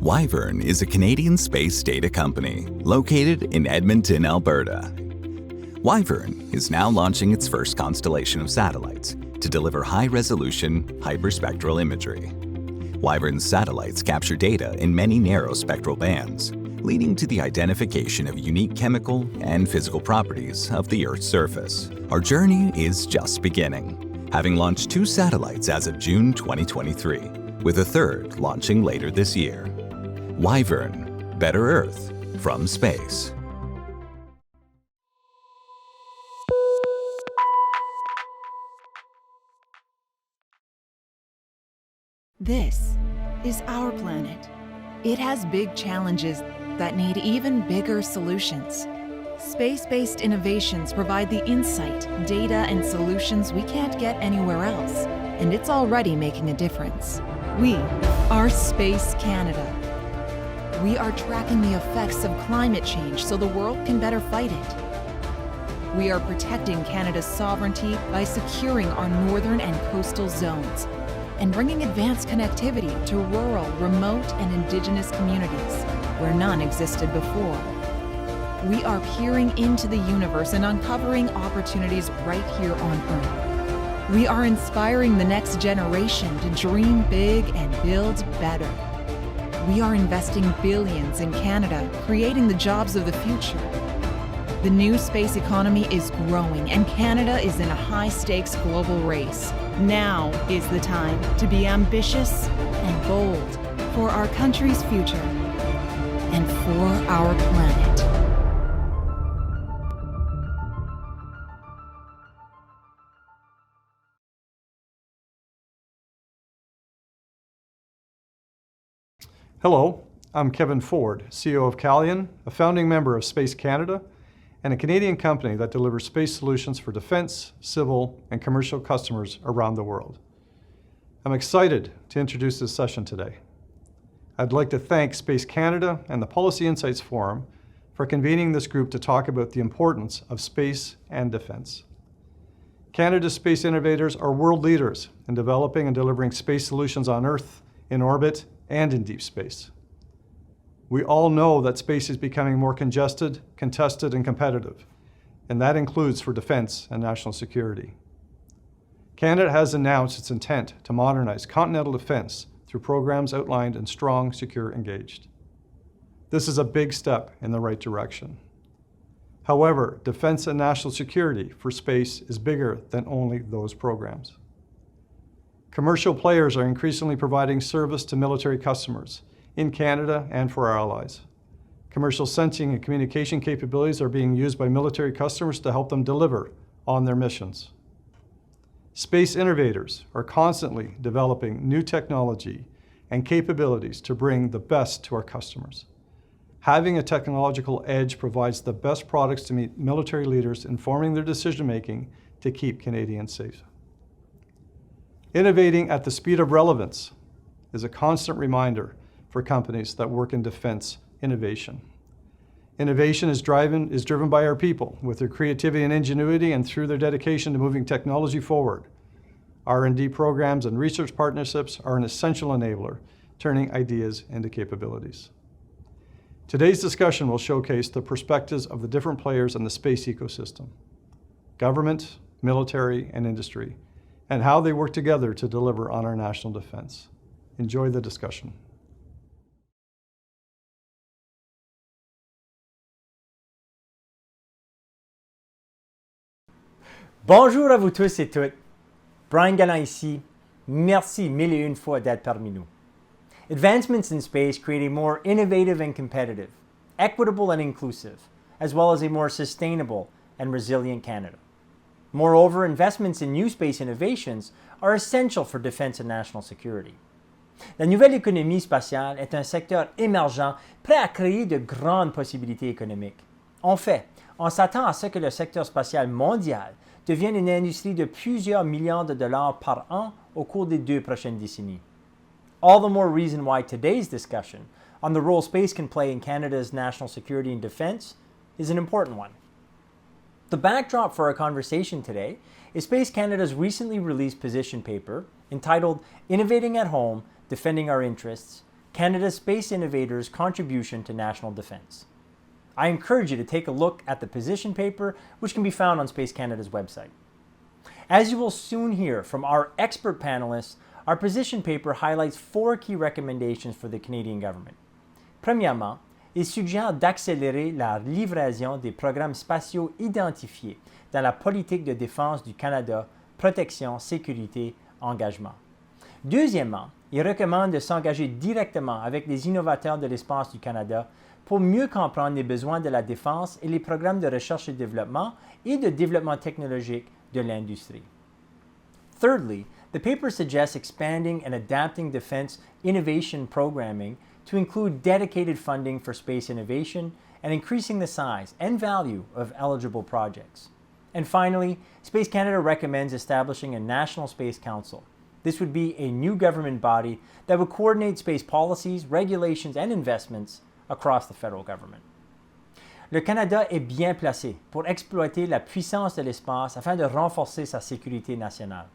Wyvern is a Canadian space data company located in Edmonton, Alberta. Wyvern is now launching its first constellation of satellites to deliver high-resolution, hyperspectral imagery. Wyvern's satellites capture data in many narrow spectral bands, leading to the identification of unique chemical and physical properties of the Earth's surface. Our journey is just beginning, having launched 2 satellites as of June 2023, with a third launching later this year. Wyvern, Better Earth from space. This is our planet. It has big challenges that need even bigger solutions. Space-based innovations provide the insight, data, and solutions we can't get anywhere else, and it's already making a difference. We are Space Canada. We are tracking the effects of climate change so the world can better fight it. We are protecting Canada's sovereignty by securing our northern and coastal zones and bringing advanced connectivity to rural, remote, and Indigenous communities where none existed before. We are peering into the universe and uncovering opportunities right here on Earth. We are inspiring the next generation to dream big and build better. We are investing billions in Canada, creating the jobs of the future. The new space economy is growing, and Canada is in a high-stakes global race. Now is the time to be ambitious and bold for our country's future and for our planet. Hello, I'm Kevin Ford, CEO of Calian, a founding member of Space Canada, and a Canadian company that delivers space solutions for defense, civil, and commercial customers around the world. I'm excited to introduce this session today. I'd like to thank Space Canada and the Policy Insights Forum for convening this group to talk about the importance of space and defense. Canada's space innovators are world leaders in developing and delivering space solutions on Earth, in orbit, and in deep space. We all know that space is becoming more congested, contested, and competitive, and that includes for defense and national security. Canada has announced its intent to modernize continental defense through programs outlined in Strong, Secure, Engaged. This is a big step in the right direction. However, defense and national security for space is bigger than only those programs. Commercial players are increasingly providing service to military customers in Canada and for our allies. Commercial sensing and communication capabilities are being used by military customers to help them deliver on their missions. Space innovators are constantly developing new technology and capabilities to bring the best to our customers. Having a technological edge provides the best products to meet military leaders informing their decision-making to keep Canadians safe. Innovating at the speed of relevance is a constant reminder for companies that work in defense innovation. Innovation is driven by our people with their creativity and ingenuity and through their dedication to moving technology forward. R&D programs and research partnerships are an essential enabler, turning ideas into capabilities. Today's discussion will showcase the perspectives of the different players in the space ecosystem, government, military, and industry, and how they work together to deliver on our national defense. Enjoy the discussion. Bonjour à vous tous et toutes. Brian Gallant ici. Merci mille et une fois d'être parmi nous. Advancements in space create a more innovative and competitive, equitable and inclusive, as well as a more sustainable and resilient Canada. Moreover, investments in new space innovations are essential for defense and national security. La nouvelle économie spatiale est un secteur émergent prêt à créer de grandes possibilités économiques. En fait, on s'attend à ce que le secteur spatial mondial devienne une industrie de plusieurs milliards de dollars par an au cours des 2 prochaines décennies. All the more reason why today's discussion on the role space can play in Canada's national security and defense is an important one. The backdrop for our conversation today is Space Canada's recently released position paper entitled Innovating at Home, Defending Our Interests, Canada's Space Innovators' Contribution to National Defence. I encourage you to take a look at the position paper, which can be found on Space Canada's website. As you will soon hear from our expert panelists, our position paper highlights 4 key recommendations for the Canadian government. Premièrement, il suggère d'accélérer la livraison des programmes spatiaux identifiés dans la politique de défense du Canada, protection, sécurité, engagement. Deuxièmement, il recommande de s'engager directement avec les innovateurs de l'espace du Canada pour mieux comprendre les besoins de la défense et les programmes de recherche et développement et de développement technologique de l'industrie. Thirdly, the paper suggests expanding and adapting defense innovation programming to include dedicated funding for space innovation and increasing the size and value of eligible projects. And finally, Space Canada recommends establishing a National Space Council. This would be a new government body that would coordinate space policies, regulations, and investments across the federal government. Le Canada est bien placé pour exploiter la puissance de l'espace afin de renforcer sa sécurité nationale.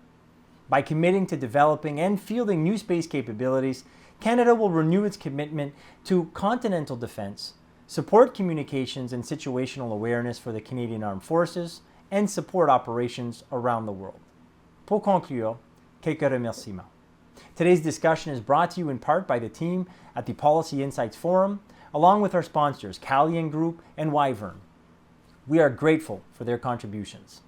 By committing to developing and fielding new space capabilities, Canada will renew its commitment to continental defense, support communications and situational awareness for the Canadian Armed Forces, and support operations around the world. Pour conclure, quelques remerciements. Today's discussion is brought to you in part by the team at the Policy Insights Forum, along with our sponsors, Calian Group and Wyvern. We are grateful for their contributions.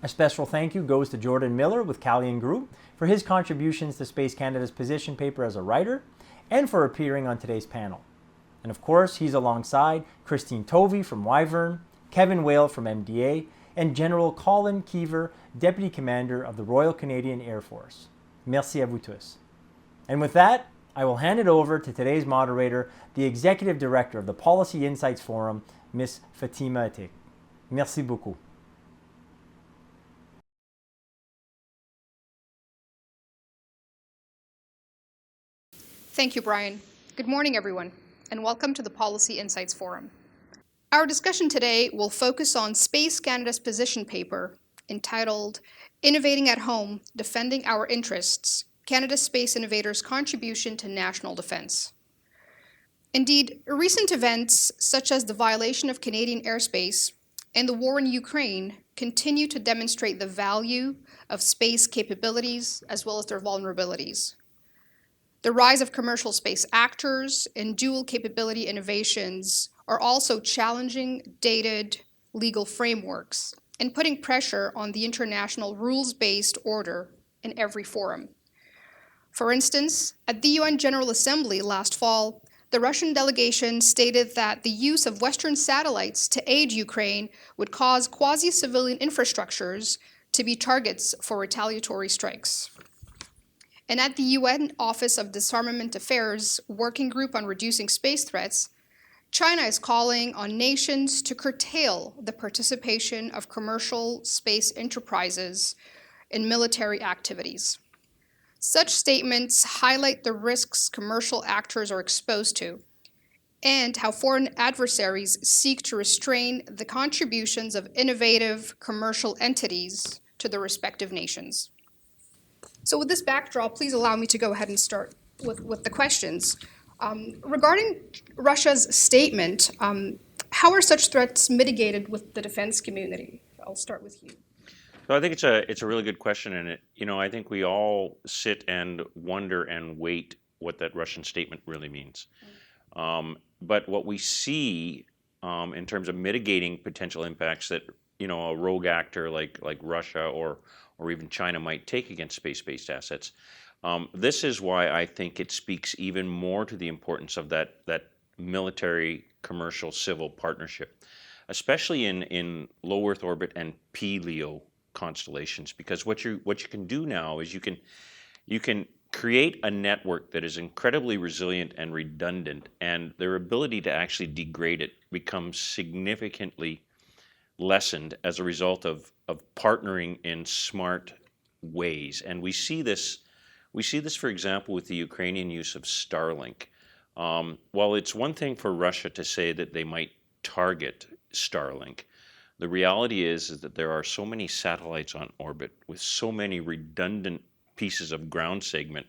A special thank you goes to Jordan Miller with Calian Group for his contributions to Space Canada's position paper as a writer and for appearing on today's panel. And of course, he's alongside Christine Tovee from Wyvern, Kevin Whale from MDA, and General Colin Keiver, Deputy Commander of the Royal Canadian Air Force. Merci à vous tous. And with that, I will hand it over to today's moderator, the Executive Director of the Policy Insights Forum, Ms. Fatima Atik. Merci beaucoup. Thank you, Brian. Good morning, everyone, and welcome to the Policy Insights Forum. Our discussion today will focus on Space Canada's position paper entitled Innovating at Home, Defending Our Interests, Canada's Space Innovators' Contribution to National Defence. Indeed, recent events such as the violation of Canadian airspace and the war in Ukraine continue to demonstrate the value of space capabilities as well as their vulnerabilities. The rise of commercial space actors and dual capability innovations are also challenging dated legal frameworks and putting pressure on the international rules-based order in every forum. For instance, at the UN General Assembly last fall, the Russian delegation stated that the use of Western satellites to aid Ukraine would cause quasi-civilian infrastructures to be targets for retaliatory strikes. And at the UN Office of Disarmament Affairs Working Group on Reducing Space Threats, China is calling on nations to curtail the participation of commercial space enterprises in military activities. Such statements highlight the risks commercial actors are exposed to and how foreign adversaries seek to restrain the contributions of innovative commercial entities to their respective nations. So with this backdrop, please allow me to go ahead and start with the questions. Regarding Russia's statement, how are such threats mitigated with the defense community? I'll start with you. So I think it's a really good question, and I think we all sit and wonder and wait what that Russian statement really means. But what we see in terms of mitigating potential impacts that a rogue actor like Russia or even China might take against space-based assets. This is why I think it speaks even more to the importance of that military, commercial, civil partnership, especially in low Earth orbit and P-LEO constellations. Because what you can do now is you can create a network that is incredibly resilient and redundant, and their ability to actually degrade it becomes significantly lessened as a result of partnering in smart ways. And we see this, for example, with the Ukrainian use of Starlink. While it's one thing for Russia to say that they might target Starlink, the reality is that there are so many satellites on orbit with so many redundant pieces of ground segment.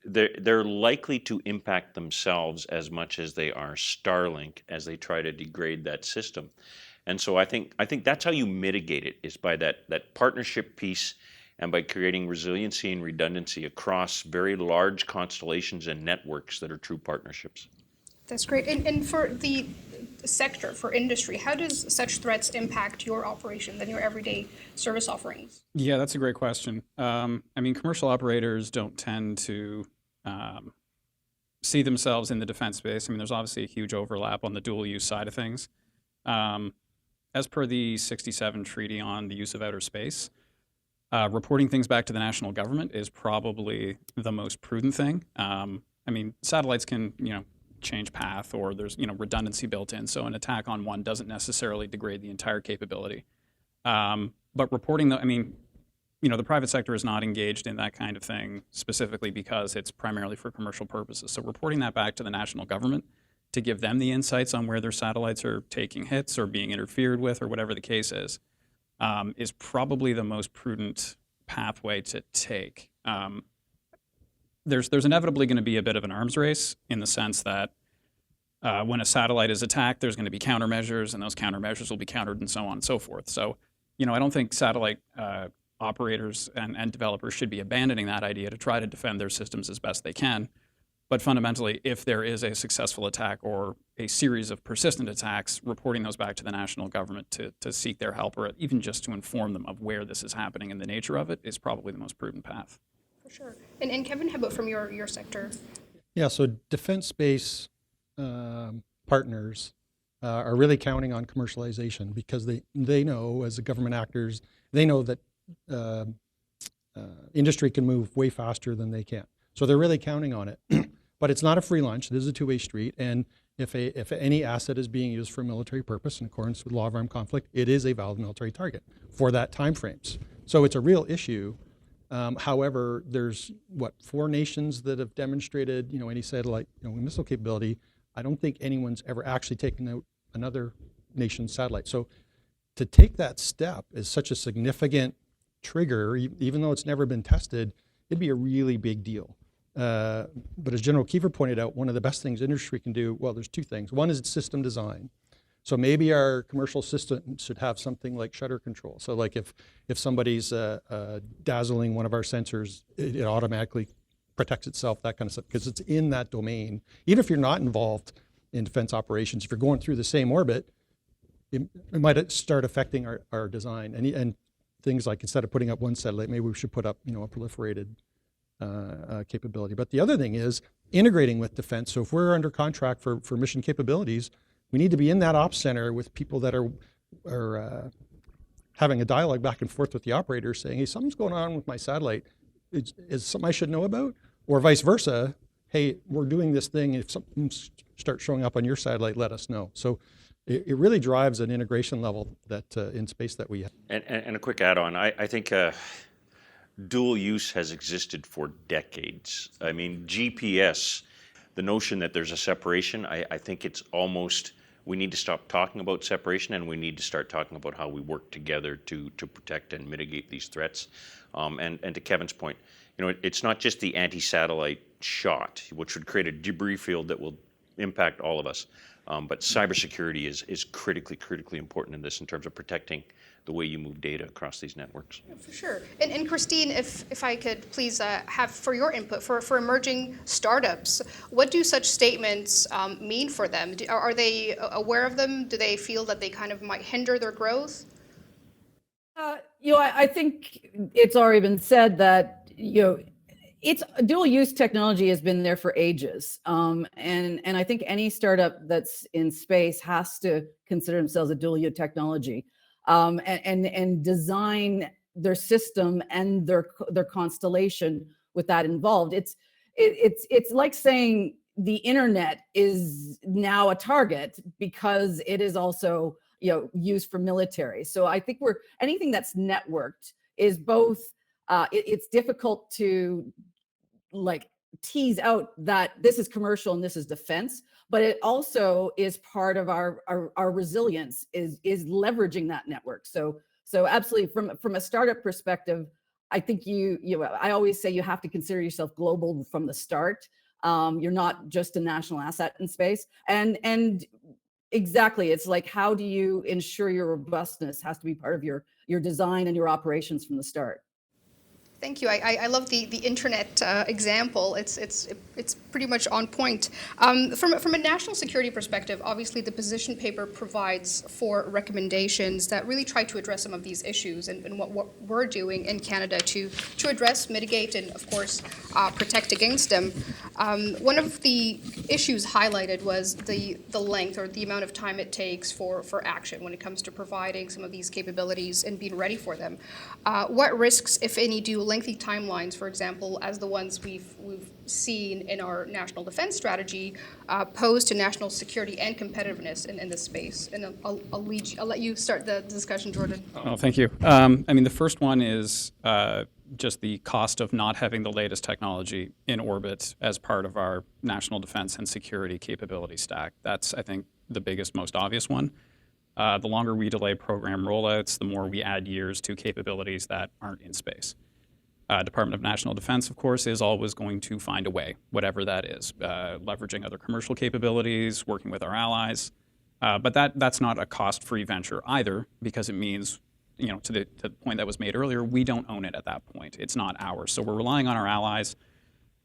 they're likely to impact themselves as much as they are Starlink as they try to degrade that system. And so I think that's how you mitigate it, is by that partnership piece, and by creating resiliency and redundancy across very large constellations and networks that are true partnerships. That's great. And for the sector, for industry, how does such threats impact your operations and your everyday service offerings? Yeah, that's a great question. I mean, commercial operators don't tend to see themselves in the defense space. I mean, there's obviously a huge overlap on the dual use side of things. As per the 67 Treaty on the Use of Outer Space, reporting things back to the national government is probably the most prudent thing. I mean, satellites can, change path, or there's, redundancy built in. So an attack on one doesn't necessarily degrade the entire capability. But reporting, the private sector is not engaged in that kind of thing specifically because it's primarily for commercial purposes. So reporting that back to the national government to give them the insights on where their satellites are taking hits or being interfered with or whatever the case is probably the most prudent pathway to take. There's inevitably going to be a bit of an arms race, in the sense that when a satellite is attacked, there's going to be countermeasures, and those countermeasures will be countered, and so on and so forth. So, I don't think satellite operators and developers should be abandoning that idea to try to defend their systems as best they can. But fundamentally, if there is a successful attack or a series of persistent attacks, reporting those back to the national government to seek their help, or even just to inform them of where this is happening and the nature of it, is probably the most prudent path. For sure. And Kevin, how about from your sector? Yeah, so defense space partners are really counting on commercialization, because they know, as the government actors, they know that industry can move way faster than they can. So they're really counting on it. But it's not a free lunch. This is a two-way street. And if any asset is being used for a military purpose in accordance with law of armed conflict, it is a valid military target for that time frames. So it's a real issue. However, there's 4 nations that have demonstrated, any satellite, missile capability. I don't think anyone's ever actually taken out another nation's satellite. So to take that step is such a significant trigger, even though it's never been tested. It'd be a really big deal. But as General Keiver pointed out, one of the best things industry can do, well, there's 2 things. One is it's system design. So maybe our commercial system should have something like shutter control. So like if somebody's dazzling one of our sensors, it automatically protects itself, that kind of stuff, because it's in that domain. Even if you're not involved in defense operations, if you're going through the same orbit, it might start affecting our design. And things like, instead of putting up one satellite, maybe we should put up, a proliferated capability. But the other thing is integrating with defense. So if we're under contract for mission capabilities, we need to be in that ops center with people that are having a dialogue back and forth with the operator, saying, hey, something's going on with my satellite. Is something I should know about? Or vice versa, hey, we're doing this thing. If something starts showing up on your satellite, let us know. So it really drives an integration level that in space that we have. And a quick add-on, I think dual use has existed for decades. I mean, GPS, the notion that there's a separation, I think it's almost, we need to stop talking about separation, and we need to start talking about how we work together to protect and mitigate these threats. And to Kevin's point, it's not just the anti-satellite shot, which would create a debris field that will impact all of us. But cybersecurity is critically important in this, in terms of protecting the way you move data across these networks. Yeah, for sure. And Christine, if I could please have for your input for emerging startups, what do such statements mean for them? Are they aware of them? Do they feel that they kind of might hinder their growth? I think it's already been said that, it's dual use technology has been there for ages. And I think any startup that's in space has to consider themselves a dual use technology, and design their system and their constellation with that involved. It's like saying the internet is now a target because it is also, used for military. So I think anything that's networked is both, it's difficult to tease out that this is commercial and this is defense, but it also is part of our resilience is leveraging that network. So absolutely, from a startup perspective, I think I always say you have to consider yourself global from the start. You're not just a national asset in space. And exactly, it's like, how do you ensure your robustness has to be part of your design and your operations from the start? Thank you. I love the internet example. It's pretty much on point. From a national security perspective, obviously the position paper provides 4 recommendations that really try to address some of these issues and what we're doing in Canada to address, mitigate, and of course protect against them. One of the issues highlighted was the length or the amount of time it takes for action when it comes to providing some of these capabilities and being ready for them. What risks, if any, do lengthy timelines, for example, as the ones we've seen in our national defense strategy, pose to national security and competitiveness in this space? And I'll let you start the discussion, Jordan. Oh, thank you. I mean, the first one is just the cost of not having the latest technology in orbit as part of our national defense and security capability stack. That's, I think, the biggest, most obvious one. The longer we delay program rollouts, the more we add years to capabilities that aren't in space. Department of National Defense, of course, is always going to find a way, whatever that is, leveraging other commercial capabilities, working with our allies. But that's not a cost-free venture either, because it means, to the point that was made earlier, we don't own it at that point. It's not ours. So we're relying on our allies.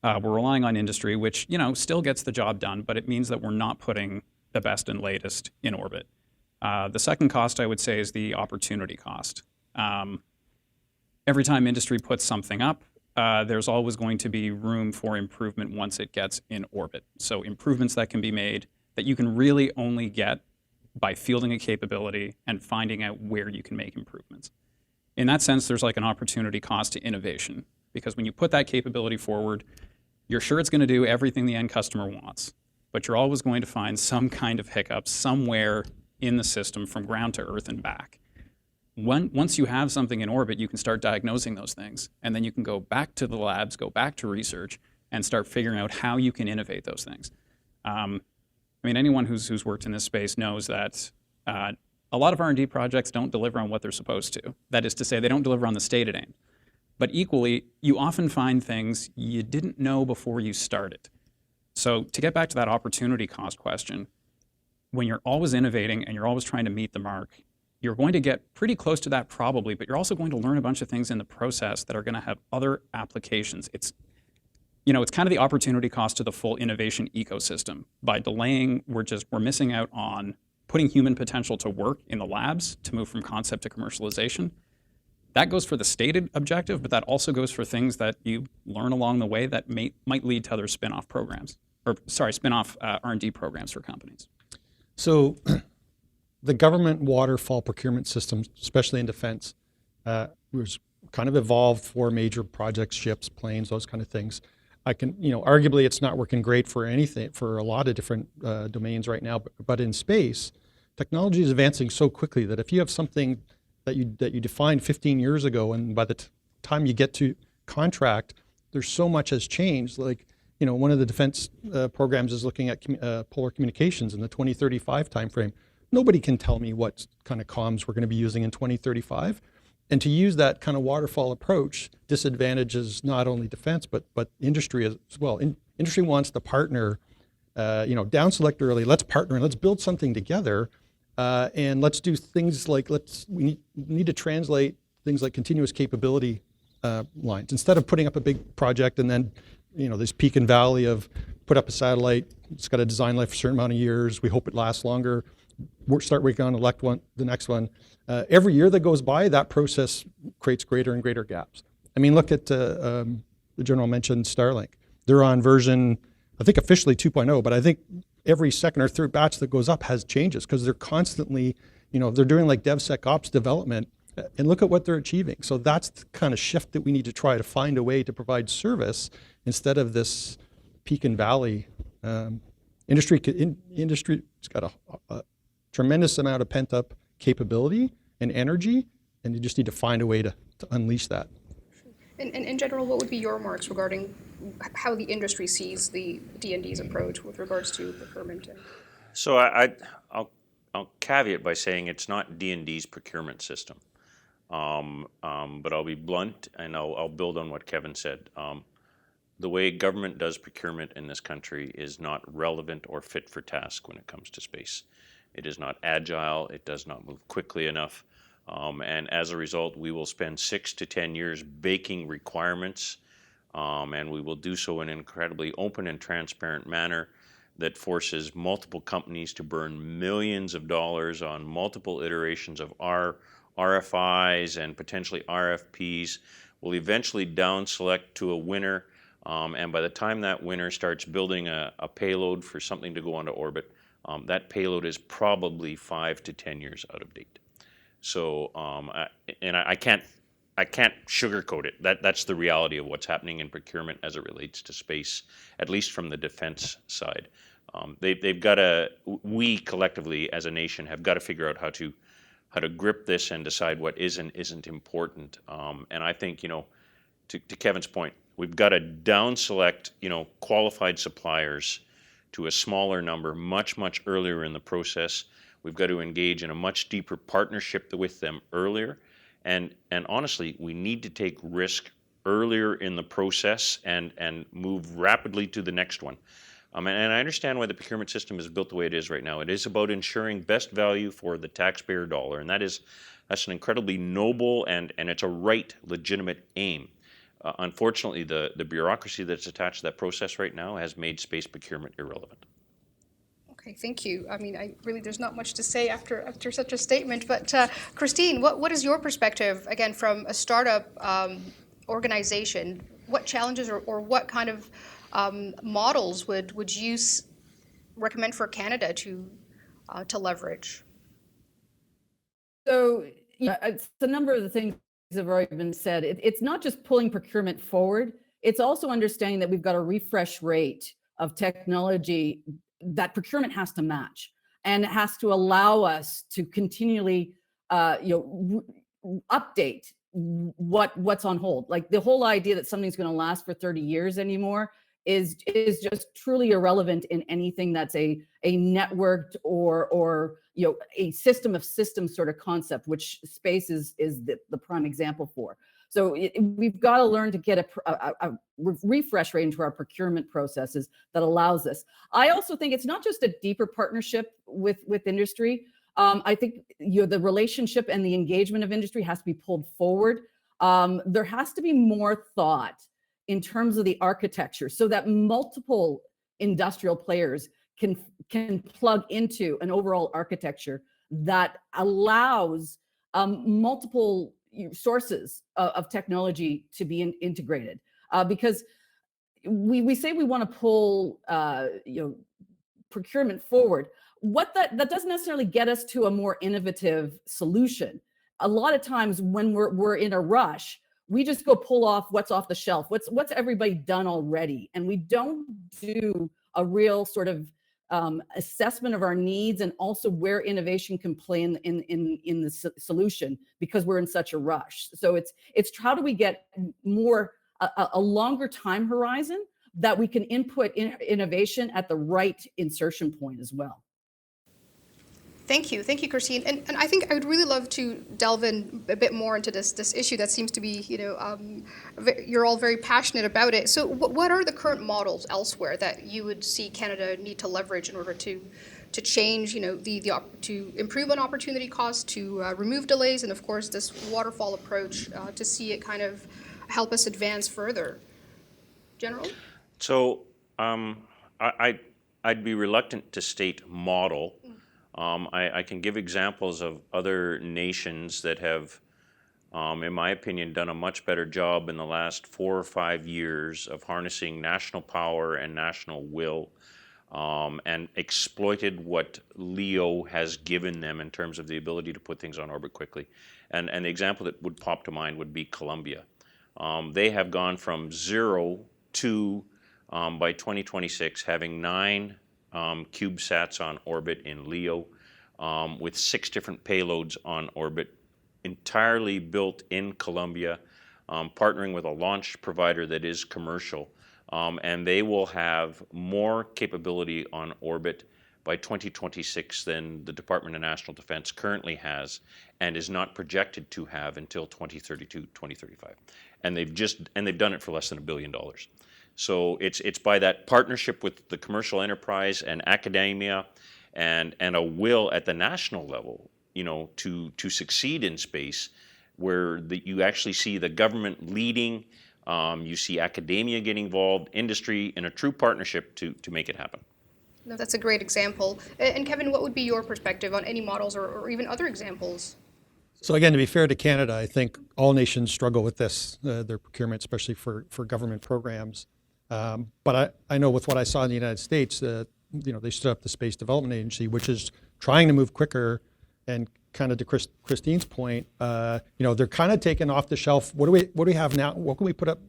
We're relying on industry, which, still gets the job done, but it means that we're not putting the best and latest in orbit. The second cost, I would say, is the opportunity cost. Every time industry puts something up, there's always going to be room for improvement once it gets in orbit. So improvements that can be made that you can really only get by fielding a capability and finding out where you can make improvements. In that sense, there's like an opportunity cost to innovation, because when you put that capability forward, you're sure it's going to do everything the end customer wants, but you're always going to find some kind of hiccup somewhere in the system from ground to earth and back. Once you have something in orbit, you can start diagnosing those things, and then you can go back to the labs, go back to research, and start figuring out how you can innovate those things. Anyone who's worked in this space knows that a lot of R&D projects don't deliver on what they're supposed to. That is to say, they don't deliver on the stated aim. But equally, you often find things you didn't know before you started. So to get back to that opportunity cost question, when you're always innovating and you're always trying to meet the mark, you're going to get pretty close to that probably, but you're also going to learn a bunch of things in the process that are going to have other applications. It's kind of the opportunity cost to the full innovation ecosystem. By delaying, we're missing out on putting human potential to work in the labs to move from concept to commercialization. That goes for the stated objective, but that also goes for things that you learn along the way that might lead to other spin-off programs, spin-off R&D programs for companies. So the government waterfall procurement system, especially in defense, was kind of evolved for major projects, ships, planes, those kind of things. Arguably it's not working great for anything, for a lot of different domains right now, but in space, technology is advancing so quickly that if you have something that you defined 15 years ago, and by the time you get to contract, there's so much has changed. Like, one of the defense programs is looking at polar communications in the 2035 timeframe. Nobody can tell me what kind of comms we're going to be using in 2035. And to use that kind of waterfall approach disadvantages not only defense, but industry as well. Industry wants to partner, down select early, let's partner and let's build something together. And let's do things like, we need to translate things like continuous capability lines. Instead of putting up a big project and then, this peak and valley of put up a satellite, it's got a design life for a certain amount of years, we hope it lasts longer, start working on the next one. Every year that goes by, that process creates greater and greater gaps. Look at the General mentioned Starlink. They're on version, I think officially 2.0, but I think every second or third batch that goes up has changes because they're constantly, they're doing like DevSecOps development, and look at what they're achieving. So that's the kind of shift that we need to try to find a way to provide service instead of this peak and valley. Industry's got a tremendous amount of pent-up capability and energy, and you just need to find a way to unleash that. And in general, what would be your remarks regarding how the industry sees the D&D's approach with regards to procurement? So I'll caveat by saying it's not D&D's procurement system. But I'll be blunt, and I'll build on what Kevin said. The way government does procurement in this country is not relevant or fit for task when it comes to space. It is not agile, it does not move quickly enough, and as a result, we will spend 6 to 10 years baking requirements, and we will do so in an incredibly open and transparent manner that forces multiple companies to burn millions of dollars on multiple iterations of our RFIs and potentially RFPs. We'll eventually down select to a winner, and by the time that winner starts building a payload for something to go onto orbit, that payload is probably 5 to 10 years out of date. So, I can't sugarcoat it. That's the reality of what's happening in procurement as it relates to space, at least from the defense side. They've got to. We collectively, as a nation, have got to figure out how to grip this and decide what is and isn't important. And I think, to Kevin's point, we've got to down select, qualified suppliers to a smaller number much earlier in the process. We've got to engage in a much deeper partnership with them earlier. And honestly, we need to take risk earlier in the process and move rapidly to the next one. And I understand why the procurement system is built the way it is right now. It is about ensuring best value for the taxpayer dollar, and that's an incredibly noble and it's a right, legitimate aim. Unfortunately, the bureaucracy that's attached to that process right now has made space procurement irrelevant. Okay, thank you. I mean, there's not much to say after such a statement, but Christine, what is your perspective, again, from a startup organization? What challenges or what kind of models would you recommend for Canada to leverage? So, it's a number of the things that have already been said. It's not just pulling procurement forward, it's also understanding that we've got a refresh rate of technology that procurement has to match, and it has to allow us to continually update what's on hold. Like the whole idea that something's going to last for 30 years anymore is just truly irrelevant in anything that's a networked or a system of systems sort of concept, which space is the prime example for. So we've got to learn to get a refresh rate into our procurement processes that allows this. I also think it's not just a deeper partnership with industry. I think the relationship and the engagement of industry has to be pulled forward. There has to be more thought in terms of the architecture so that multiple industrial players can plug into an overall architecture that allows multiple sources of technology to be integrated. Because we say we want to pull procurement forward. What that doesn't necessarily get us to a more innovative solution. A lot of times when we're in a rush, we just go pull off what's off the shelf. What's everybody done already? And we don't do a real sort of assessment of our needs and also where innovation can play in the solution, because we're in such a rush. So it's how do we get more a longer time horizon that we can input innovation at the right insertion point as well. Thank you, Christine. And I think I would really love to delve in a bit more into this issue that seems to be, you're all very passionate about it. So what are the current models elsewhere that you would see Canada need to leverage in order to change, to improve on opportunity costs, to remove delays, and of course this waterfall approach to see it kind of help us advance further? General? So I'd be reluctant to state model. I can give examples of other nations that have, in my opinion, done a much better job in the last 4 or 5 years of harnessing national power and national will, and exploited what LEO has given them in terms of the ability to put things on orbit quickly. And the example that would pop to mind would be Colombia. They have gone from 0 to, by 2026, having 9 CubeSats on orbit in LEO, with 6 different payloads on orbit, entirely built in Colombia, partnering with a launch provider that is commercial. And they will have more capability on orbit by 2026 than the Department of National Defense currently has and is not projected to have until 2032, 2035. And they've done it for less than $1 billion. So it's by that partnership with the commercial enterprise and academia and a will at the national level, to succeed in space, where you actually see the government leading, you see academia getting involved, industry in a true partnership to make it happen. No, that's a great example. And Kevin, what would be your perspective on any models or even other examples? So again, to be fair to Canada, I think all nations struggle with this, their procurement, especially for government programs. But I know with what I saw in the United States, they stood up the Space Development Agency, which is trying to move quicker. And kind of to Christine's point, they're kind of taking off the shelf. What do we have now? What can we put up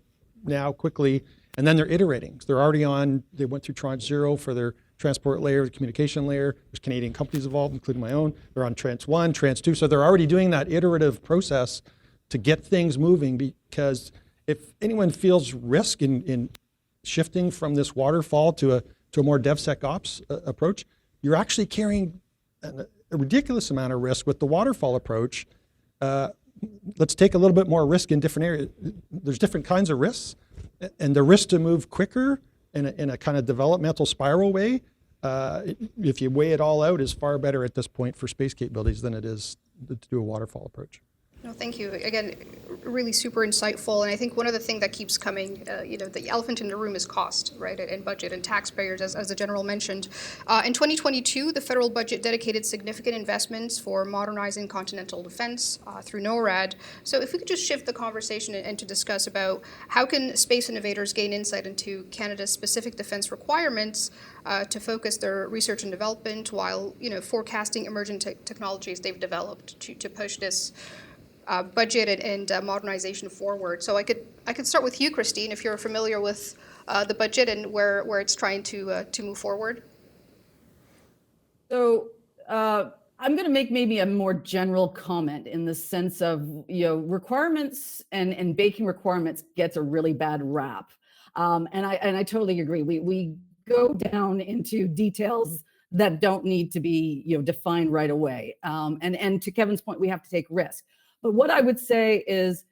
now quickly? And then they're iterating. So they're already they went through Tranche 0 for their transport layer, the communication layer. There's Canadian companies involved, including my own. They're on Tranche 1, Tranche 2. So they're already doing that iterative process to get things moving, because if anyone feels risk in shifting from this waterfall to a more DevSecOps approach, you're actually carrying a ridiculous amount of risk with the waterfall approach. Let's take a little bit more risk in different areas. There's different kinds of risks, and the risk to move quicker in a kind of developmental spiral way, if you weigh it all out, is far better at this point for space capabilities than it is to do a waterfall approach. No, thank you. Again, really super insightful. And I think one of the things that keeps coming, the elephant in the room is cost, right, and budget and taxpayers, as the General mentioned. In 2022, the federal budget dedicated significant investments for modernizing continental defense through NORAD. So if we could just shift the conversation and to discuss about how can space innovators gain insight into Canada's specific defense requirements to focus their research and development while, forecasting emerging technologies they've developed to push this budget and modernization forward. So I could start with you, Christine, if you're familiar with the budget and where it's trying to move forward. So I'm going to make maybe a more general comment in the sense of, requirements and baking requirements gets a really bad rap. And I totally agree. We go down into details that don't need to be, defined right away. And to Kevin's point, we have to take risk. But what I would say is,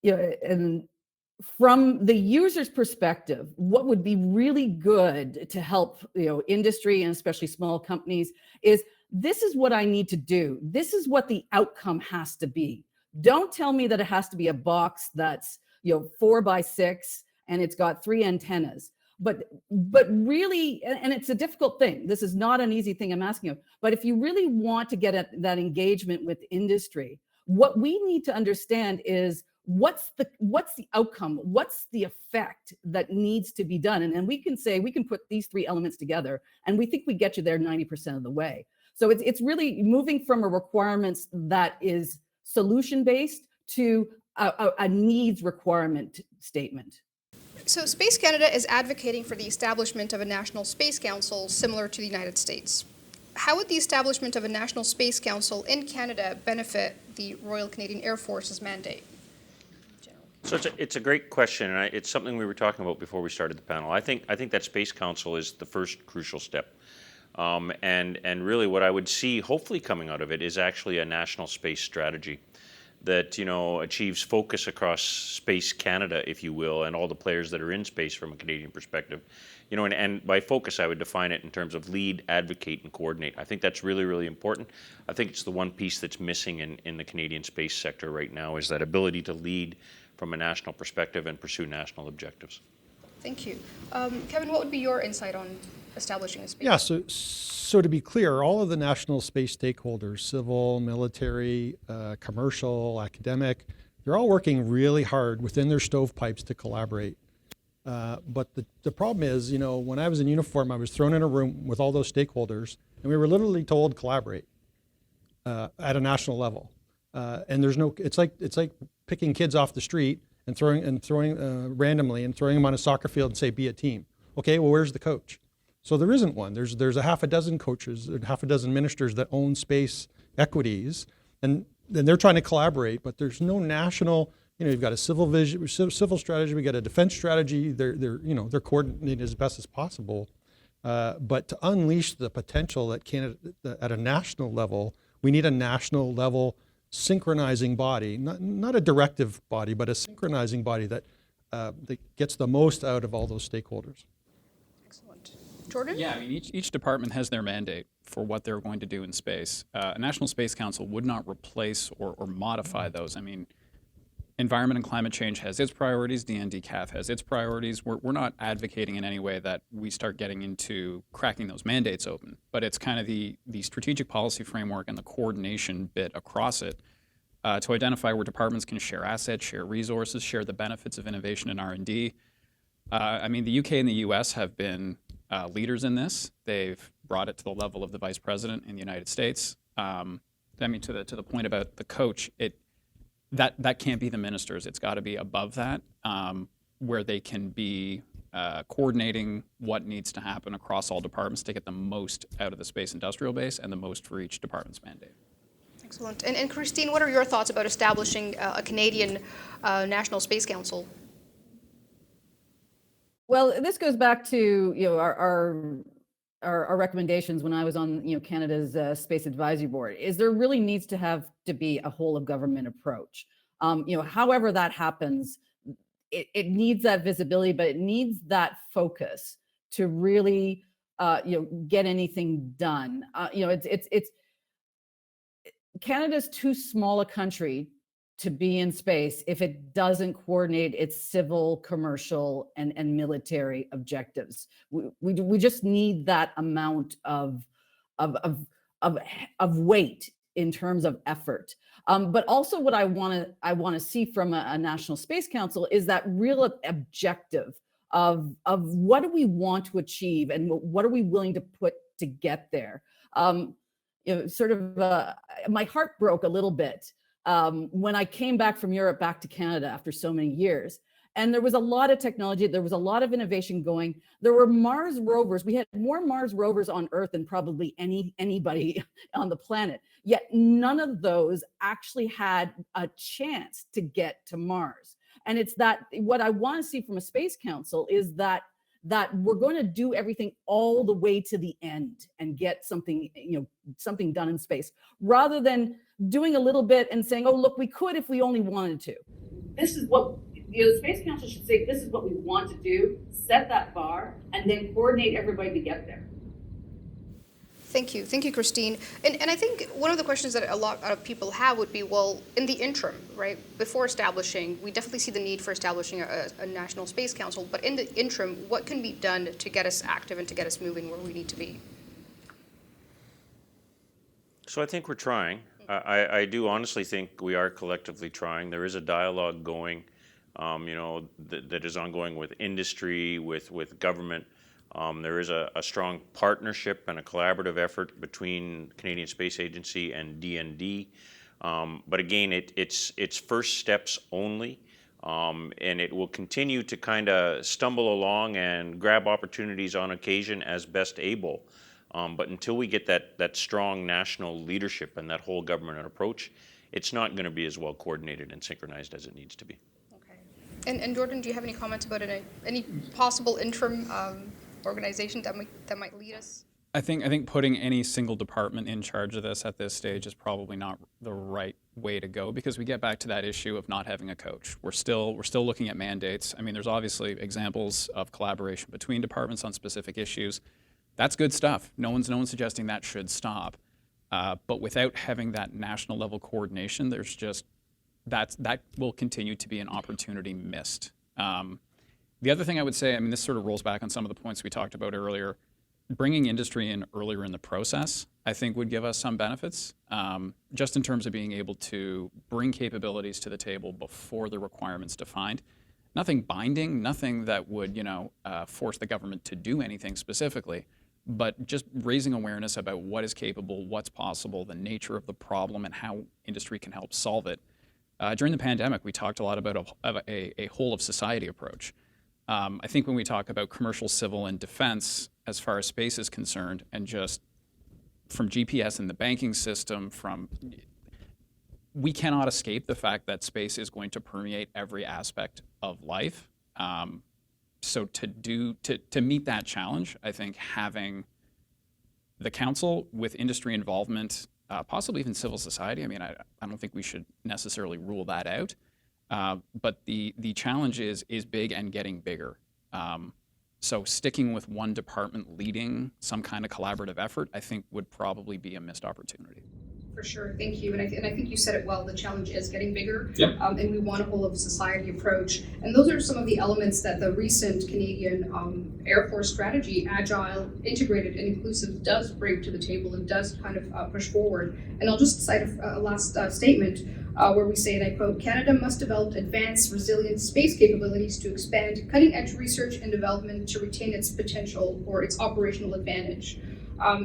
and from the user's perspective, what would be really good to help, industry and especially small companies is, this is what I need to do. This is what the outcome has to be. Don't tell me that it has to be a box that's, 4 by 6 and it's got 3 antennas. But really, and it's a difficult thing. This is not an easy thing I'm asking you. But if you really want to get at that engagement with industry, what we need to understand is what's the outcome, what's the effect that needs to be done, and we can say we can put these 3 elements together, and we think we get you there 90% of the way. So it's really moving from a requirements that is solution based to a needs requirement statement. So Space Canada is advocating for the establishment of a National Space Council similar to the United States. How would the establishment of a National Space Council in Canada benefit the Royal Canadian Air Force's mandate? So it's a great question, and it's something we were talking about before we started the panel. I think that Space Council is the first crucial step. And really what I would see hopefully coming out of it is actually a national space strategy that achieves focus across Space Canada, if you will, and all the players that are in space from a Canadian perspective. And by focus, I would define it in terms of lead, advocate, and coordinate. I think that's really, really important. I think it's the one piece that's missing in the Canadian space sector right now, is that ability to lead from a national perspective and pursue national objectives. Thank you. Kevin, what would be your insight on establishing a space? Yeah, so to be clear, all of the national space stakeholders, civil, military, commercial, academic, they're all working really hard within their stovepipes to collaborate. But the problem is, when I was in uniform, I was thrown in a room with all those stakeholders, and we were literally told collaborate at a national level. And there's no, it's like picking kids off the street and throwing randomly and throwing them on a soccer field and say, be a team. Okay, well, where's the coach? So there isn't one. There's a half a dozen coaches, half a dozen ministers that own space equities, and they're trying to collaborate, but there's no national. You've got a civil vision, civil strategy. We got a defense strategy. They're coordinated as best as possible, But to unleash the potential that Canada, at a national level, we need a national level synchronizing body, not a directive body, but a synchronizing body that gets the most out of all those stakeholders. Excellent. Jordan? Yeah, I mean, each department has their mandate for what they're going to do in space. A National Space Council would not replace or modify those. I mean, environment and climate change has its priorities, DND-CAF has its priorities. We're not advocating in any way that we start getting into cracking those mandates open, but it's kind of the strategic policy framework and the coordination bit across it to identify where departments can share assets, share resources, share the benefits of innovation and R&D. I mean, the UK and the US have been leaders in this. They've brought it to the level of the Vice President in the United States. I mean, to the point about the coach, that can't be the ministers. It's got to be above that, where they can be coordinating what needs to happen across all departments to get the most out of the space industrial base and the most for each department's mandate. Excellent. And Christine, what are your thoughts about establishing a Canadian National Space Council? Well, this goes back to our recommendations when I was on Canada's Space Advisory Board. Is there really needs to be a whole of government approach? However that happens, it needs that visibility, but it needs that focus to really get anything done. It's Canada's too small a country to be in space if it doesn't coordinate its civil, commercial, and military objectives. We just need that amount of weight in terms of effort. But also, what I want to see from a National Space Council is that real objective of what do we want to achieve and what are we willing to put to get there. My heart broke a little bit when I came back from Europe back to Canada after so many years. And there was a lot of technology, there was a lot of innovation going. There were Mars rovers. We had more Mars rovers on Earth than probably anybody on the planet. Yet none of those actually had a chance to get to Mars. And it's that what I want to see from a Space Council is that we're going to do everything all the way to the end and get something done in space, rather than doing a little bit and saying, oh, look, we could if we only wanted to. This is what the Space Council should say, this is what we want to do, set that bar, and then coordinate everybody to get there. Thank you, Christine. And I think one of the questions that a lot of people have would be, well, in the interim, right, before establishing, we definitely see the need for establishing a National Space Council, but in the interim, what can be done to get us active and to get us moving where we need to be? So I think we're trying. I do honestly think we are collectively trying. There is a dialogue going, that is ongoing with industry, with government. There is a strong partnership and a collaborative effort between Canadian Space Agency and DND. But again, it's first steps only, and it will continue to kind of stumble along and grab opportunities on occasion as best able. But until we get that strong national leadership and that whole government approach, it's not going to be as well coordinated and synchronized as it needs to be. Okay. And Jordan, do you have any comments about any possible interim organization that might lead us? I think putting any single department in charge of this at this stage is probably not the right way to go, because we get back to that issue of not having a coach. We're still looking at mandates. I mean, there's obviously examples of collaboration between departments on specific issues. That's good stuff. No one's suggesting that should stop. But without having that national level coordination, there's just that will continue to be an opportunity missed. The other thing I would say, I mean, this sort of rolls back on some of the points we talked about earlier. Bringing industry in earlier in the process, I think, would give us some benefits, just in terms of being able to bring capabilities to the table before the requirements defined. Nothing binding, nothing that would, force the government to do anything specifically, but just raising awareness about what is capable, what's possible, the nature of the problem, and how industry can help solve it. During the pandemic, we talked a lot about a whole of society approach. I think when we talk about commercial, civil, and defense, as far as space is concerned, and just from GPS in the banking system, we cannot escape the fact that space is going to permeate every aspect of life. So to meet that challenge, I think having the council with industry involvement, possibly even civil society. I mean, I don't think we should necessarily rule that out. But the challenge is big and getting bigger. So sticking with one department leading some kind of collaborative effort, I think would probably be a missed opportunity. For sure, thank you. And I think you said it well, the challenge is getting bigger. Yep. And we want a whole of society approach. And those are some of the elements that the recent Canadian Air Force strategy, agile, integrated, and inclusive, does bring to the table and does kind of push forward. And I'll just cite a last statement where we say, and I quote, "Canada must develop advanced, resilient space capabilities to expand cutting-edge research and development to retain its potential or its operational advantage."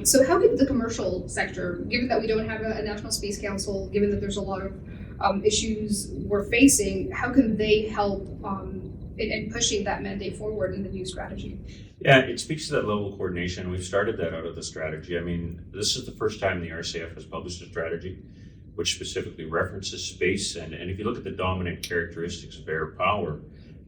So how could the commercial sector, given that we don't have a National Space Council, given that there's a lot of issues we're facing, how can they help in pushing that mandate forward in the new strategy? Yeah, it speaks to that level of coordination. We've started that out of the strategy. I mean, this is the first time the RCAF has published a strategy which specifically references space. And if you look at the dominant characteristics of air power,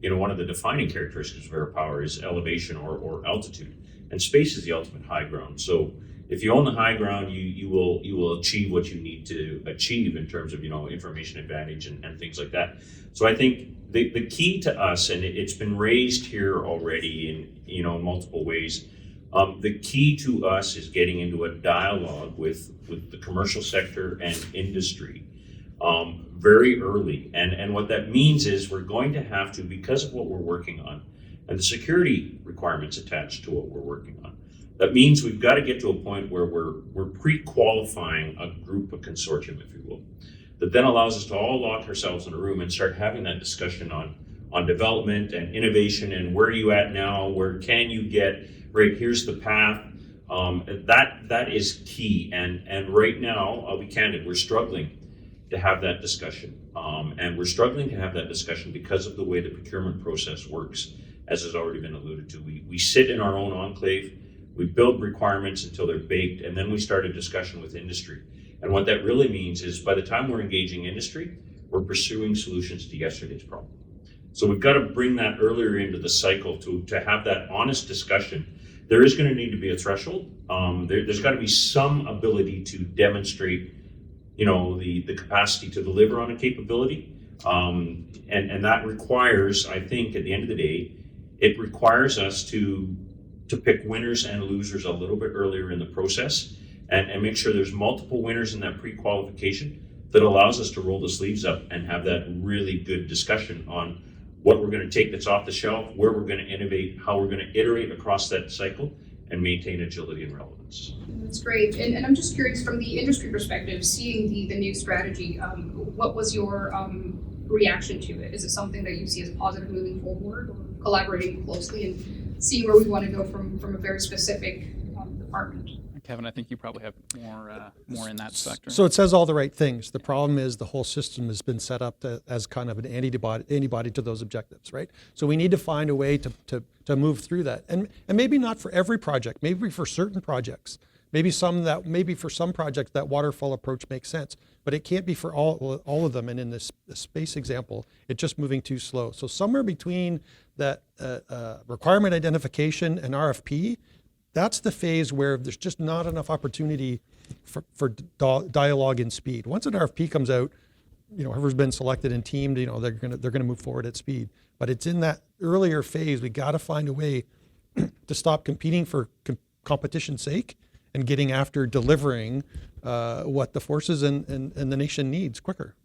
one of the defining characteristics of air power is elevation or altitude. And space is the ultimate high ground. So if you own the high ground, you will achieve what you need to achieve in terms of information advantage and things like that. So I think the key to us, and it's been raised here already in multiple ways, the key to us is getting into a dialogue with the commercial sector and industry very early. And what that means is we're going to have to, because of what we're working on, and the security requirements attached to what we're working on. That means we've got to get to a point where we're pre-qualifying a group, a consortium, if you will, that then allows us to all lock ourselves in a room and start having that discussion on development and innovation and where are you at now, where can you get, right, here's the path. That is key. And right now, I'll be candid, we're struggling to have that discussion. And we're struggling to have that discussion because of the way the procurement process works. As has already been alluded to, we sit in our own enclave, we build requirements until they're baked, and then we start a discussion with industry. And what that really means is by the time we're engaging industry, we're pursuing solutions to yesterday's problem. So we've got to bring that earlier into the cycle to have that honest discussion. There is going to need to be a threshold. There's got to be some ability to demonstrate, the capacity to deliver on a capability. And that requires, I think, at the end of the day, it requires us to pick winners and losers a little bit earlier in the process and make sure there's multiple winners in that pre-qualification that allows us to roll the sleeves up and have that really good discussion on what we're going to take that's off the shelf, where we're going to innovate, how we're going to iterate across that cycle and maintain agility and relevance. That's great. And I'm just curious, from the industry perspective, seeing the new strategy, what was your reaction to it? Is it something that you see as positive moving forward, or collaborating closely and seeing where we want to go from a very specific department? Kevin, I think you probably have more in that sector. So it says all the right things. The problem is the whole system has been set up as kind of an antibody to those objectives, right? So we need to find a way to move through that, and maybe not for every project, maybe for certain projects, maybe for some projects that waterfall approach makes sense, but it can't be for all of them. And in this space example, it's just moving too slow. So somewhere between that requirement identification and RFP, that's the phase where there's just not enough opportunity for dialogue and speed. Once an RFP comes out, whoever's been selected and teamed, they're gonna move forward at speed. But it's in that earlier phase, we got to find a way to stop competing for competition's sake and getting after delivering what the forces and the nation needs quicker.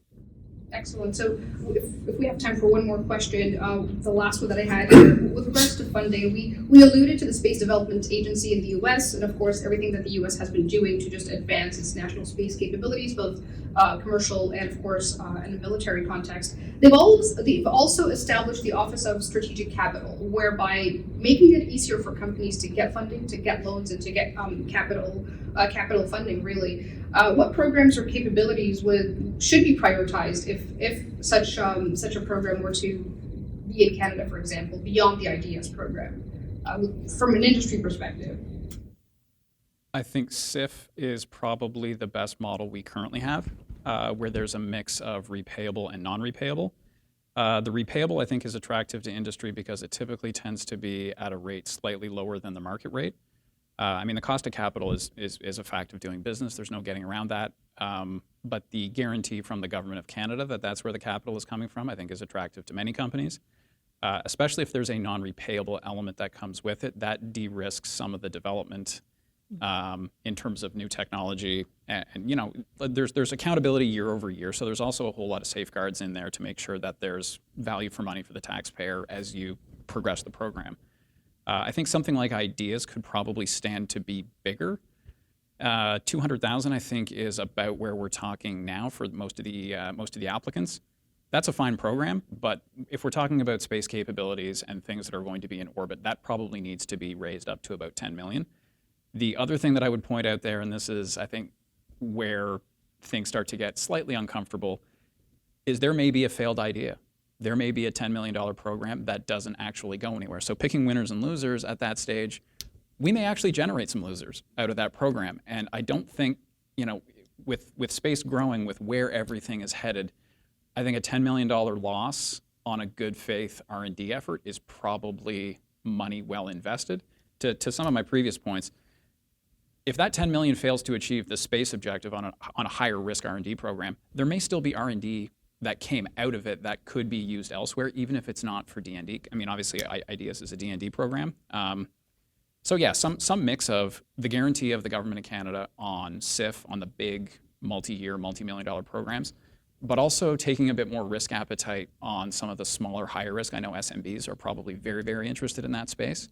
Excellent. So if we have time for one more question, the last one that I had here, with regards to funding, we alluded to the Space Development Agency in the U.S. and of course everything that the U.S. has been doing to just advance its national space capabilities, both commercial and of course in a military context. They've also established the Office of Strategic Capital, whereby making it easier for companies to get funding, to get loans, and to get capital funding, really. What programs or capabilities should be prioritized if such a program were to be in Canada, for example, beyond the IDS program, from an industry perspective? I think SIF is probably the best model we currently have, where there's a mix of repayable and non-repayable. The repayable, I think, is attractive to industry because it typically tends to be at a rate slightly lower than the market rate. I mean, the cost of capital is a fact of doing business. There's no getting around that. But the guarantee from the government of Canada that that's where the capital is coming from, I think, is attractive to many companies, especially if there's a non-repayable element that comes with it. That de-risks some of the development in terms of new technology. And you know, there's accountability year over year, so there's also a whole lot of safeguards in there to make sure that there's value for money for the taxpayer as you progress the program. I think something like ideas could probably stand to be bigger. 200,000, I think, is about where we're talking now for most of the applicants. That's a fine program, but if we're talking about space capabilities and things that are going to be in orbit, that probably needs to be raised up to about 10 million. The other thing that I would point out there, and this is, I think, where things start to get slightly uncomfortable, is there may be a failed idea. There may be a $10 million program that doesn't actually go anywhere. So picking winners and losers at that stage, we may actually generate some losers out of that program. And I don't think, you know, with space growing, with where everything is headed, I think a $10 million loss on a good faith R&D effort is probably money well invested. To some of my previous points, if that 10 million fails to achieve the space objective on a higher risk R&D program, there may still be R&D that came out of it that could be used elsewhere, even if it's not for D&D. I mean, obviously, IDEAS is a D&D program. So yeah, some mix of the guarantee of the Government of Canada on SIF, on the big multi-year, multi-million dollar programs, but also taking a bit more risk appetite on some of the smaller, higher risk. I know SMBs are probably very, very interested in that space.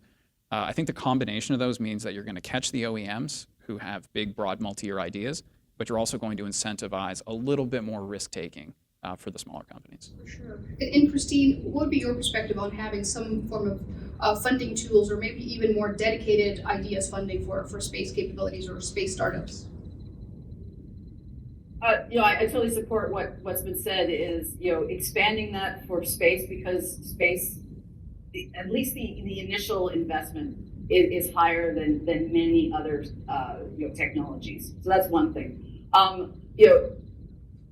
I think the combination of those means that you're going to catch the OEMs who have big, broad, multi-year ideas, but you're also going to incentivize a little bit more risk-taking for the smaller companies. For sure. And Christine, what would be your perspective on having some form of funding tools, or maybe even more dedicated ideas funding for space capabilities or space startups? You know, I totally support what's been said. Is, you know, expanding that for space, because space, at least the initial investment is higher than many other you know, technologies. So that's one thing. You know,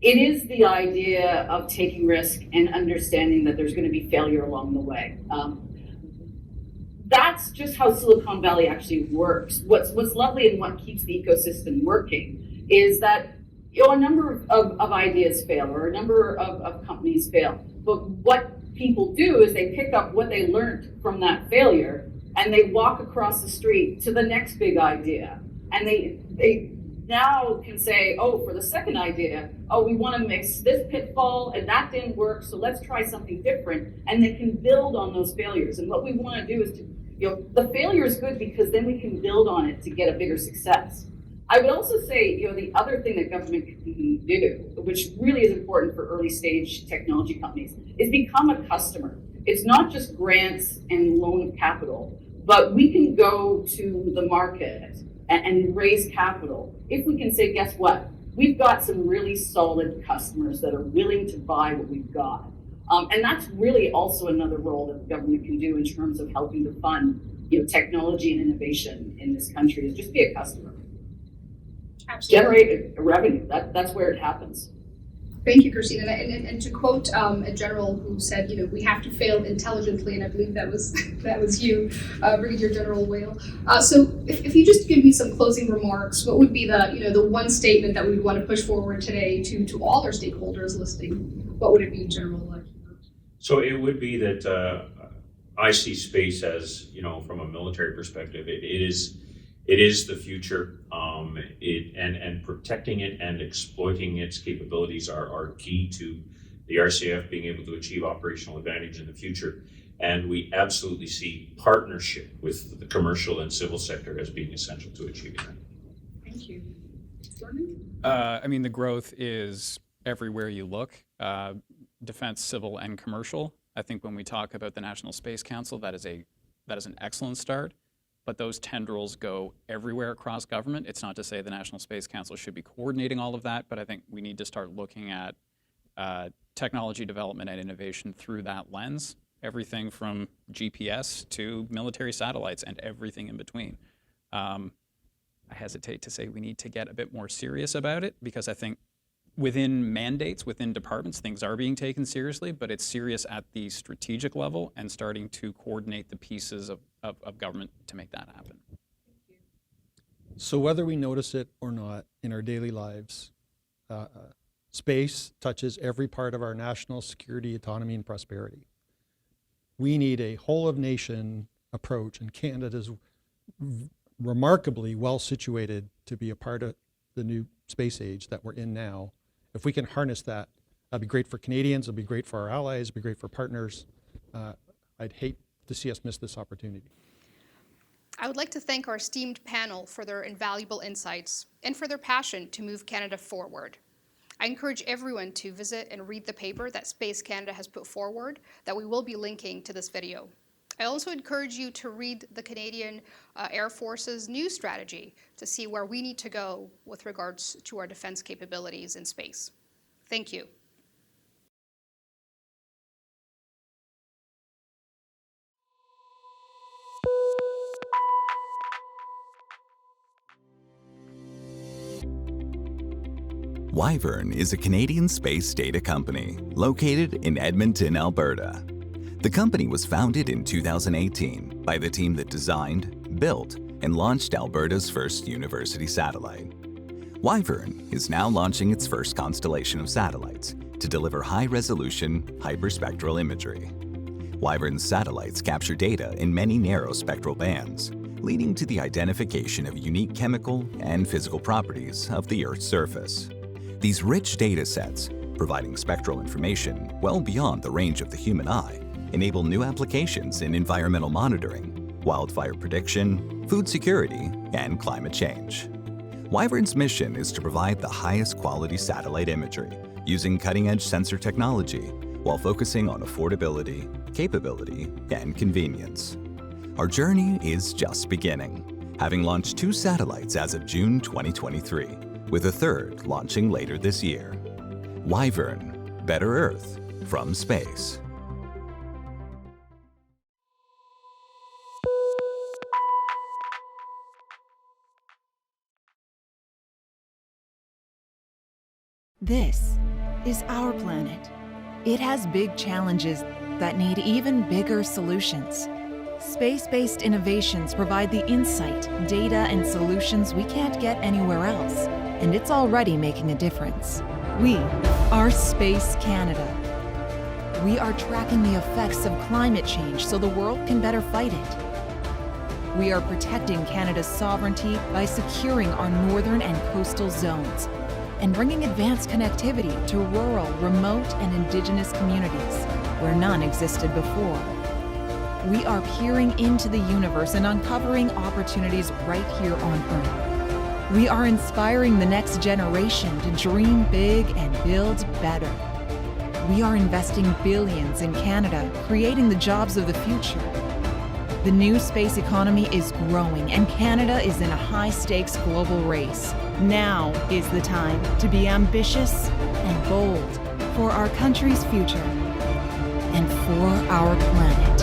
it is the idea of taking risk and understanding that there's going to be failure along the way. That's just how Silicon Valley actually works. What's lovely and what keeps the ecosystem working is that, you know, a number of ideas fail, or a number of companies fail. But what people do is they pick up what they learned from that failure and they walk across the street to the next big idea. And they now can say, oh, for the second idea, oh, we want to mix this pitfall and that didn't work, so let's try something different. And they can build on those failures. And what we want to do is to, you know, the failure is good because then we can build on it to get a bigger success. I would also say, you know, the other thing that government can do, which really is important for early stage technology companies, is become a customer. It's not just grants and loan of capital, but we can go to the market and raise capital. If we can say, guess what? We've got some really solid customers that are willing to buy what we've got. And that's really also another role that the government can do in terms of helping to fund, you know, technology and innovation in this country, is just be a customer. Absolutely. Generate a revenue. That's where it happens. Thank you, Christine. And to quote a general who said, you know, we have to fail intelligently, and I believe that was you, Brigadier General Whale. So if you just give me some closing remarks, what would be the one statement that we would want to push forward today to all our stakeholders listening? What would it be, General? So it would be that I see space as, you know, from a military perspective, it is the future, and protecting it and exploiting its capabilities are key to the RCAF being able to achieve operational advantage in the future. And we absolutely see partnership with the commercial and civil sector as being essential to achieving that. Thank you. Jordan? I mean, the growth is everywhere you look, defense, civil, and commercial. I think when we talk about the National Space Council, that is an excellent start. But those tendrils go everywhere across government. It's not to say the National Space Council should be coordinating all of that, but I think we need to start looking at technology development and innovation through that lens. Everything from GPS to military satellites and everything in between. I hesitate to say we need to get a bit more serious about it, because I think within mandates, within departments, things are being taken seriously, but it's serious at the strategic level and starting to coordinate the pieces of government to make that happen. So whether we notice it or not in our daily lives, space touches every part of our national security, autonomy, and prosperity. We need a whole-of-nation approach, and Canada is remarkably well situated to be a part of the new space age that we're in now. If we can harness that, that'd be great for Canadians, it'll be great for our allies, it'll be great for partners. I'd hate to see us miss this opportunity. I would like to thank our esteemed panel for their invaluable insights and for their passion to move Canada forward. I encourage everyone to visit and read the paper that Space Canada has put forward that we will be linking to this video. I also encourage you to read the Canadian Air Force's new strategy to see where we need to go with regards to our defense capabilities in space. Thank you. Wyvern is a Canadian space data company located in Edmonton, Alberta. The company was founded in 2018 by the team that designed, built, and launched Alberta's first university satellite. Wyvern is now launching its first constellation of satellites to deliver high-resolution, hyperspectral imagery. Wyvern's satellites capture data in many narrow spectral bands, leading to the identification of unique chemical and physical properties of the Earth's surface. These rich data sets, providing spectral information well beyond the range of the human eye, enable new applications in environmental monitoring, wildfire prediction, food security, and climate change. Wyvern's mission is to provide the highest quality satellite imagery using cutting-edge sensor technology while focusing on affordability, capability, and convenience. Our journey is just beginning, having launched 2 satellites as of June 2023, with a 3rd launching later this year. Wyvern, Better Earth from space. This is our planet. It has big challenges that need even bigger solutions. Space-based innovations provide the insight, data, and solutions we can't get anywhere else, and it's already making a difference. We are Space Canada. We are tracking the effects of climate change so the world can better fight it. We are protecting Canada's sovereignty by securing our northern and coastal zones and bringing advanced connectivity to rural, remote, and Indigenous communities where none existed before. We are peering into the universe and uncovering opportunities right here on Earth. We are inspiring the next generation to dream big and build better. We are investing billions in Canada, creating the jobs of the future. The new space economy is growing, and Canada is in a high-stakes global race. Now is the time to be ambitious and bold for our country's future and for our planet.